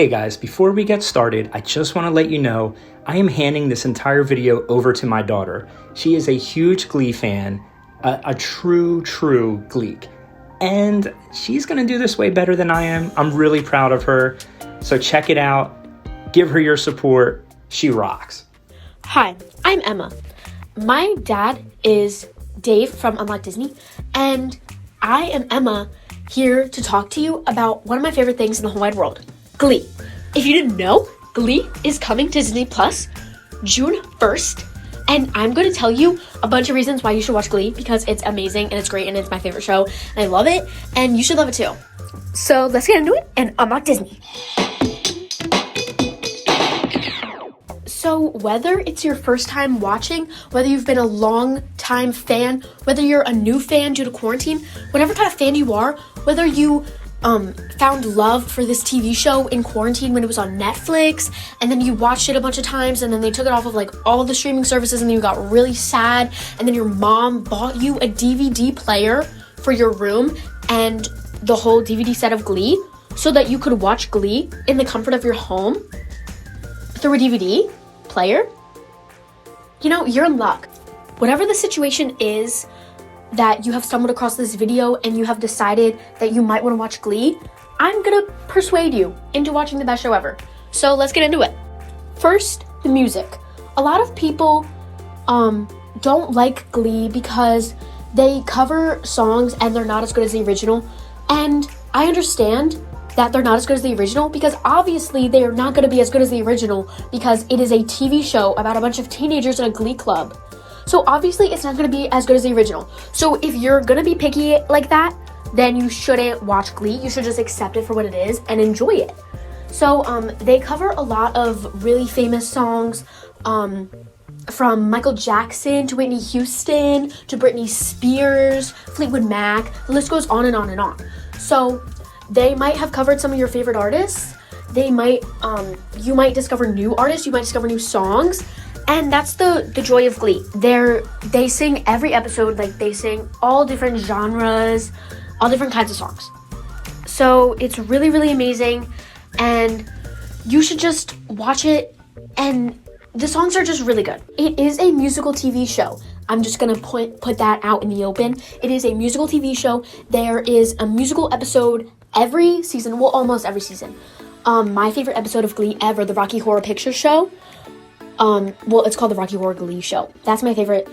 Hey guys, before we get started, I just want to let you know I am handing this entire video over to my daughter. She is a huge Glee fan, a true Gleek, and she's going to do this way better than I am. I'm really proud of her, so check it out. Give her your support. She rocks. Hi, I'm Emma. My dad is Dave from Unlock Disney, and I am Emma here to talk to you about one of my favorite things in the whole wide world. Glee. If you didn't know, Glee is coming to Disney Plus June 1st, and I'm going to tell you a bunch of reasons why you should watch Glee, because it's amazing and it's great and it's my favorite show and I love it, and you should love it too. So let's get into it and unlock Disney. So whether it's your first time watching, whether you've been a long time fan, whether you're a new fan due to quarantine, whatever kind of fan you are, whether you found love for this TV show in quarantine when it was on Netflix, and then you watched it a bunch of times, and then they took it off of like all the streaming services, and then you got really sad, and then your mom bought you a DVD player for your room and the whole DVD set of Glee so that you could watch Glee in the comfort of your home through a DVD player. You know, you're in luck. Whatever the situation is that you have stumbled across this video and you have decided that you might want to watch Glee, I'm gonna persuade you into watching the best show ever. So let's get into it. First, the music. A lot of people don't like Glee because they cover songs and they're not as good as the original. And I understand that they're not as good as the original because obviously they are not going to be as good as the original because it is a TV show about a bunch of teenagers in a Glee club. So obviously it's not going to be as good as the original. So if you're going to be picky like that, then you shouldn't watch Glee. You should just accept it for what it is and enjoy it. So they cover a lot of really famous songs, from Michael Jackson to Whitney Houston to Britney Spears, Fleetwood Mac. The list goes on and on and on. So they might have covered some of your favorite artists. They might, you might discover new artists. You might discover new songs. And that's the joy of Glee. They sing every episode, like they sing all different genres, all different kinds of songs. So it's really, really amazing, and you should just watch it, and the songs are just really good. It is a musical TV show. I'm just gonna put that out in the open. It is a musical TV show. There is a musical episode every season, well, almost every season. My favorite episode of Glee ever, the Rocky Horror Picture Show. Well, it's called the Rocky Horror Glee Show. That's my favorite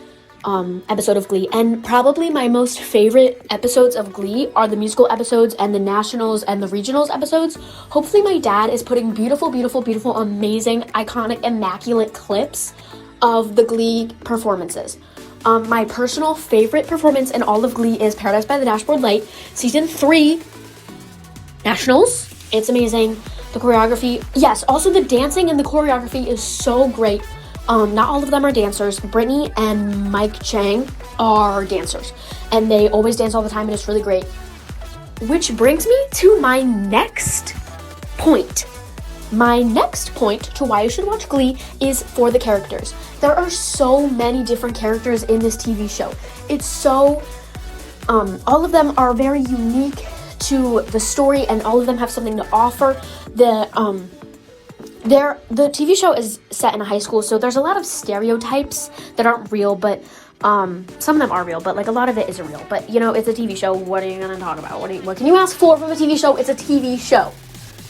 episode of Glee. And probably my most favorite episodes of Glee are the musical episodes and the nationals and the regionals episodes. Hopefully my dad is putting beautiful, amazing, iconic, immaculate clips of the Glee performances. My personal favorite performance in all of Glee is Paradise by the Dashboard Light, Season 3, Nationals. It's amazing. The choreography, yes, also the dancing and the choreography is so great. Not all of them are dancers. Brittany and Mike Chang are dancers, and they always dance all the time, and it's really great. Which brings me to my next point. My next point to why you should watch Glee is for the characters. There are so many different characters in this TV show. It's so, all of them are very unique to the story, and all of them have something to offer. The TV show is set in a high school, so there's a lot of stereotypes that aren't real, but some of them are real, but like a lot of it isn't real. But you know, it's a TV show. What are you gonna talk about? What can you ask for from a TV show? It's a TV show,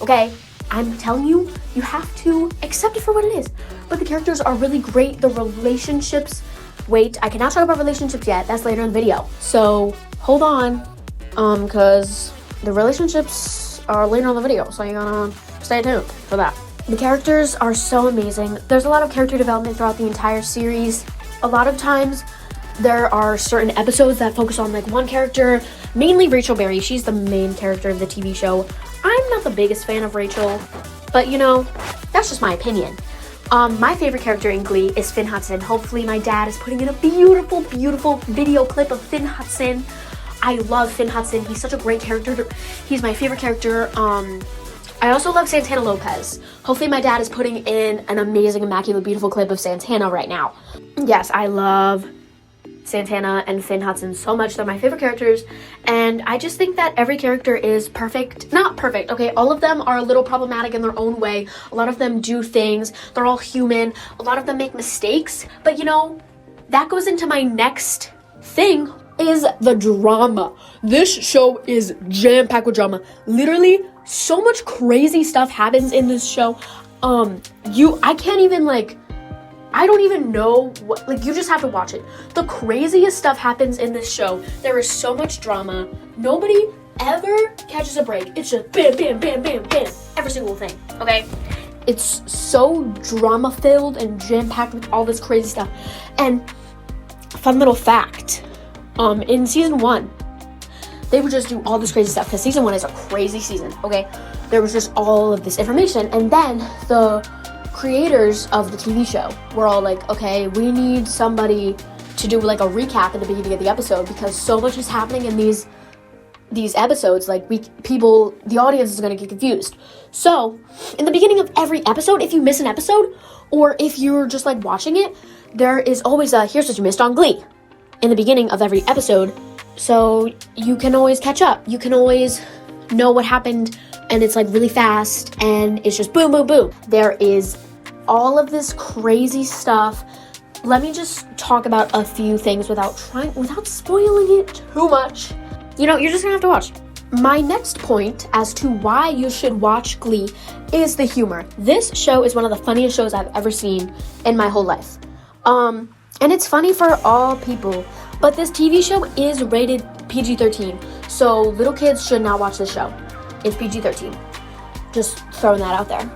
okay? I'm telling you, you have to accept it for what it is. But the characters are really great. The relationships. Wait, I cannot talk about relationships yet. That's later in the video. So hold on, because the relationships are later on the video, so you gotta stay tuned for that. The characters are so amazing. There's a lot of character development throughout the entire series. A lot of times, there are certain episodes that focus on like one character, mainly Rachel Berry. She's the main character of the TV show. I'm not the biggest fan of Rachel, but you know, that's just my opinion. My favorite character in Glee is Finn Hudson. Hopefully my dad is putting in a beautiful video clip of Finn Hudson. I love Finn Hudson. He's such a great character. He's my favorite character. I also love Santana Lopez. Hopefully my dad is putting in an amazing, immaculate, beautiful clip of Santana right now. Yes, I love Santana and Finn Hudson so much. They're my favorite characters, and I just think that every character is perfect. Not perfect, okay? All of them are a little problematic in their own way. A lot of them do things. They're all human. A lot of them make mistakes. But, you know, that goes into my next thing, is the drama. This show is jam-packed with drama. Literally, so much crazy stuff happens in this show. I can't even, like, I don't even know what, like, you just have to watch it. The craziest stuff happens in this show. There is so much drama. Nobody ever catches a break. It's just bam, bam, bam, bam, bam. Every single thing, okay? It's so drama-filled and jam-packed with all this crazy stuff. And fun little fact, in season 1, they would just do all this crazy stuff, because season 1 is a crazy season, okay? There was just all of this information, and then the creators of the TV show were all like, okay, we need somebody to do like a recap at the beginning of the episode, because so much is happening in these episodes, like the audience is going to get confused. So in the beginning of every episode, if you miss an episode, or if you're just like watching it, there is always a here's what you missed on Glee in the beginning of every episode, so you can always catch up. You can always know what happened, and it's like really fast, and it's just boom, boom, boom. There is all of this crazy stuff. Let me just talk about a few things without spoiling it too much. You know, you're just gonna have to watch. My next point as to why you should watch Glee is the humor. This show is one of the funniest shows I've ever seen in my whole life. And it's funny for all people, but this TV show is rated PG-13, so little kids should not watch this show. It's PG-13. Just throwing that out there.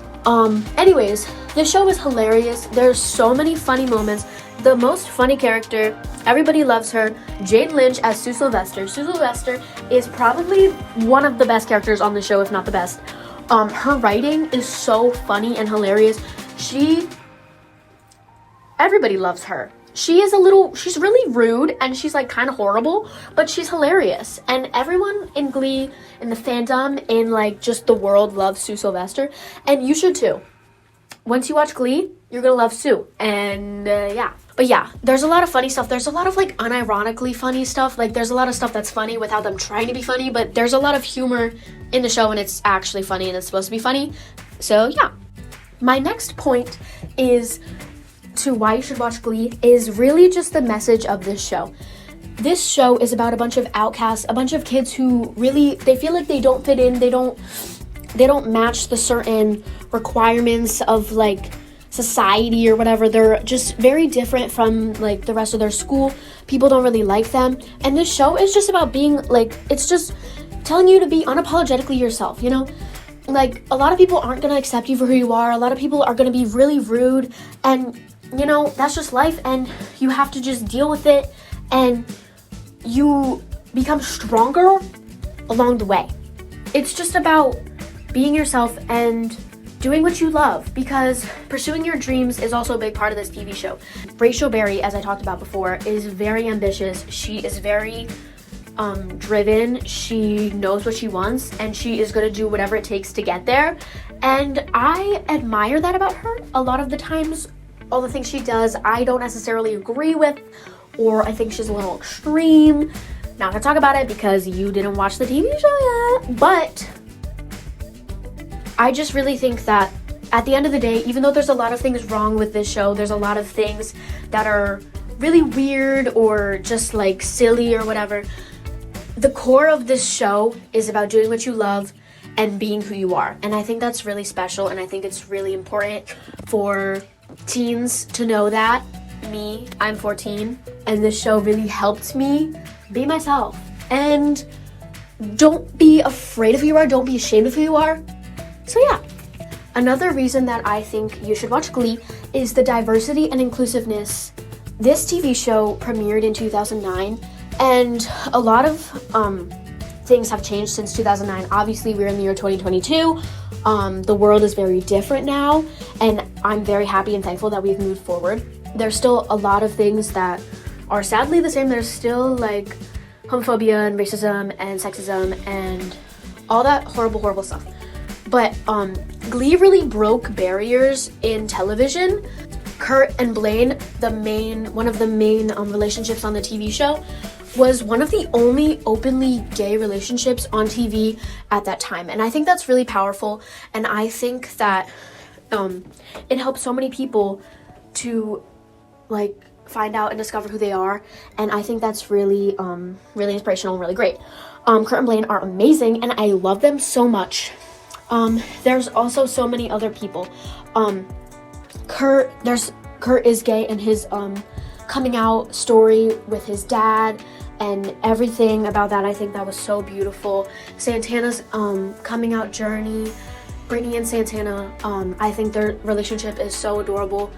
Anyways, this show is hilarious. There's so many funny moments. The most funny character, everybody loves her, Jane Lynch as Sue Sylvester. Sue Sylvester is probably one of the best characters on the show, if not the best. Her writing is so funny and hilarious. Everybody loves her. She's really rude, and she's like kind of horrible, but she's hilarious. And everyone in Glee, in the fandom, in like just the world, loves Sue Sylvester, and you should too. Once you watch Glee, you're gonna love Sue, and yeah. But yeah, there's a lot of funny stuff. There's a lot of like unironically funny stuff. Like there's a lot of stuff that's funny without them trying to be funny, but there's a lot of humor in the show, and it's actually funny, and it's supposed to be funny. So yeah. My next point is to why you should watch Glee is really just the message of this show. This show is about a bunch of outcasts, a bunch of kids who really, they feel like they don't fit in, they don't match the certain requirements of like society or whatever. They're just very different from like the rest of their school. People don't really like them. And this show is just about being like, it's just telling you to be unapologetically yourself, you know? Like a lot of people aren't going to accept you for who you are. A lot of people are going to be really rude, and you know, that's just life, and you have to just deal with it, and you become stronger along the way. It's just about being yourself and doing what you love, because pursuing your dreams is also a big part of this TV show. Rachel Berry, as I talked about before, is very ambitious. She is very driven. She knows what she wants, and she is going to do whatever it takes to get there, and I admire that about her. A lot of the times, all the things she does, I don't necessarily agree with, or I think she's a little extreme. Not gonna talk about it because you didn't watch the TV show yet, but I just really think that at the end of the day, even though there's a lot of things wrong with this show, there's a lot of things that are really weird or just like silly or whatever, the core of this show is about doing what you love and being who you are. And I think that's really special, and I think it's really important for teens to know that. I'm 14, and this show really helped me be myself. And don't be afraid of who you are, don't be ashamed of who you are. So yeah. Another reason that I think you should watch Glee is the diversity and inclusiveness. This TV show premiered in 2009, and a lot of things have changed since 2009. Obviously, we're in the year 2022. The world is very different now, and I'm very happy and thankful that we've moved forward. There's still a lot of things that are sadly the same. There's still like homophobia and racism and sexism and all that horrible stuff. But Glee really broke barriers in television. Kurt and Blaine, one of the main relationships on the TV show, was one of the only openly gay relationships on TV at that time. And I think that's really powerful. And I think that it helps so many people to like find out and discover who they are. And I think that's really, really inspirational and really great. Kurt and Blaine are amazing and I love them so much. There's also so many other people. Kurt is gay and his coming out story with his dad and everything about that, I think that was so beautiful. Santana's coming out journey, Brittany and Santana, I think their relationship is so adorable.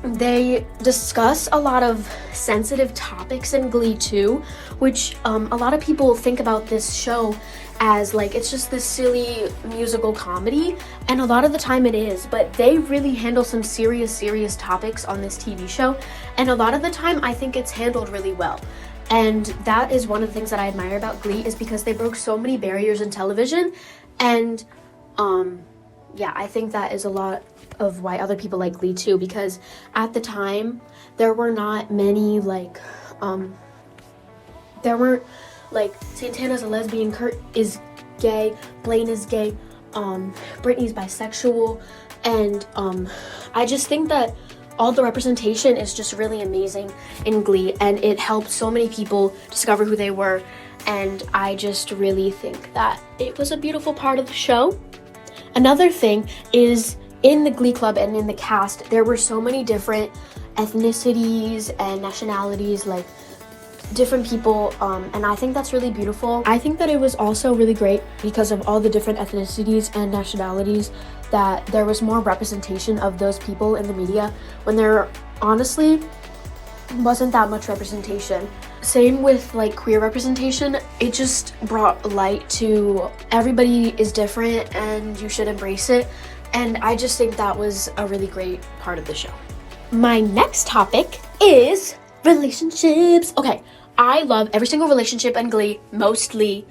They discuss a lot of sensitive topics in Glee too, which a lot of people think about this show as like it's just this silly musical comedy, and a lot of the time it is, but they really handle some serious topics on this TV show, and a lot of the time I think it's handled really well. And that is one of the things that I admire about Glee, is because they broke so many barriers in television, and yeah, I think that is a lot of why other people like Glee too, because at the time there were not many there weren't like Santana's a lesbian, Kurt is gay, Blaine is gay, Brittany's bisexual, and I just think that all the representation is just really amazing in Glee, and it helped so many people discover who they were, and I just really think that it was a beautiful part of the show. Another thing is, in the Glee Club and in the cast, there were so many different ethnicities and nationalities, like different people, and I think that's really beautiful. I think that it was also really great because of all the different ethnicities and nationalities, that there was more representation of those people in the media when there honestly wasn't that much representation. Same with like queer representation, it just brought light to everybody is different and you should embrace it, and I just think that was a really great part of the show. My next topic is relationships. Okay, I love every single relationship in Glee, mostly.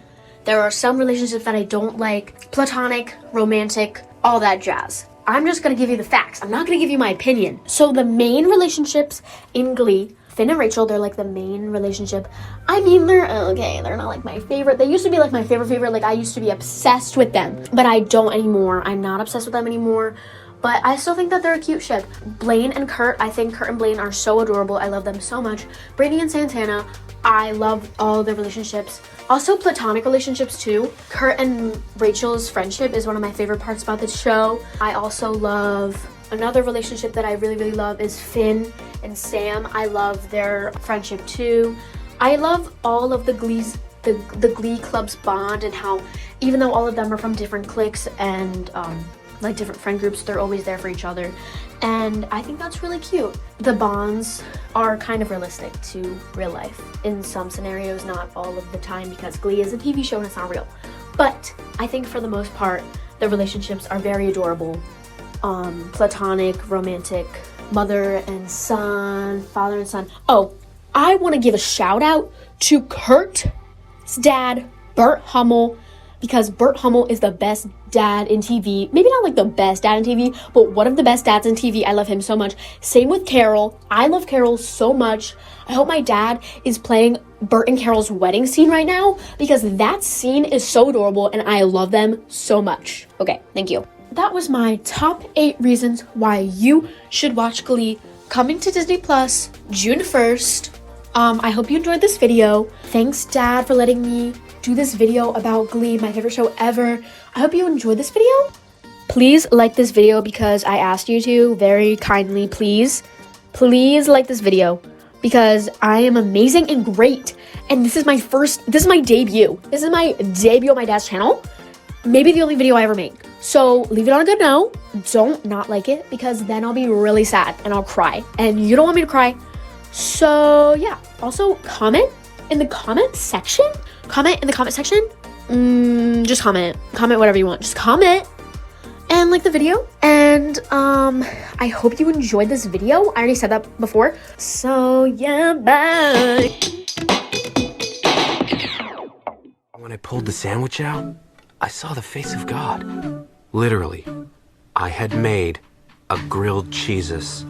There are some relationships that I don't like, platonic, romantic, all that jazz. I'm just gonna give you the facts. I'm not gonna give you my opinion. So the main relationships in Glee, Finn and Rachel, they're like the main relationship. I mean, they're okay, they're not like my favorite. They used to be like my favorite, like I used to be obsessed with them, but I don't anymore. I'm not obsessed with them anymore, but I still think that they're a cute ship. Blaine and Kurt, I think Kurt and Blaine are so adorable. I love them so much. Brittany and Santana, I love all their relationships. Also platonic relationships too. Kurt and Rachel's friendship is one of my favorite parts about this show. I also love, another relationship that I really love is Finn and Sam. I love their friendship too. I love all of the Glee Club's bond, and how even though all of them are from different cliques and like different friend groups, they're always there for each other, and I think that's really cute. The bonds are kind of realistic to real life in some scenarios, not all of the time, because Glee is a TV show and it's not real, but I think for the most part the relationships are very adorable. Platonic, romantic, mother and son, father and son. Oh, I want to give a shout out to Kurt's dad, Burt Hummel, because Burt Hummel is the best dad in TV. Maybe not like the best dad in TV, but one of the best dads in TV. I love him so much. Same with Carol. I love Carol so much. I hope my dad is playing Burt and Carol's wedding scene right now, because that scene is so adorable and I love them so much. Okay, thank you. That was my top 8 reasons why you should watch Glee, coming to Disney Plus June 1st. I hope you enjoyed this video. Thanks, Dad, for letting me do this video about Glee, my favorite show ever. I hope you enjoyed this video. Please like this video because I asked you to very kindly. Please like this video because I am amazing and great. And this is my debut. This is my debut on my dad's channel. Maybe the only video I ever make. So leave it on a good note. Don't not like it, because then I'll be really sad and I'll cry. And you don't want me to cry. So yeah. Also comment in the comment section. Just comment whatever you want. Just comment and like the video. And I hope you enjoyed this video. I already said that before. So yeah, bye. When I pulled the sandwich out, I saw the face of God. Literally, I had made a grilled cheeses.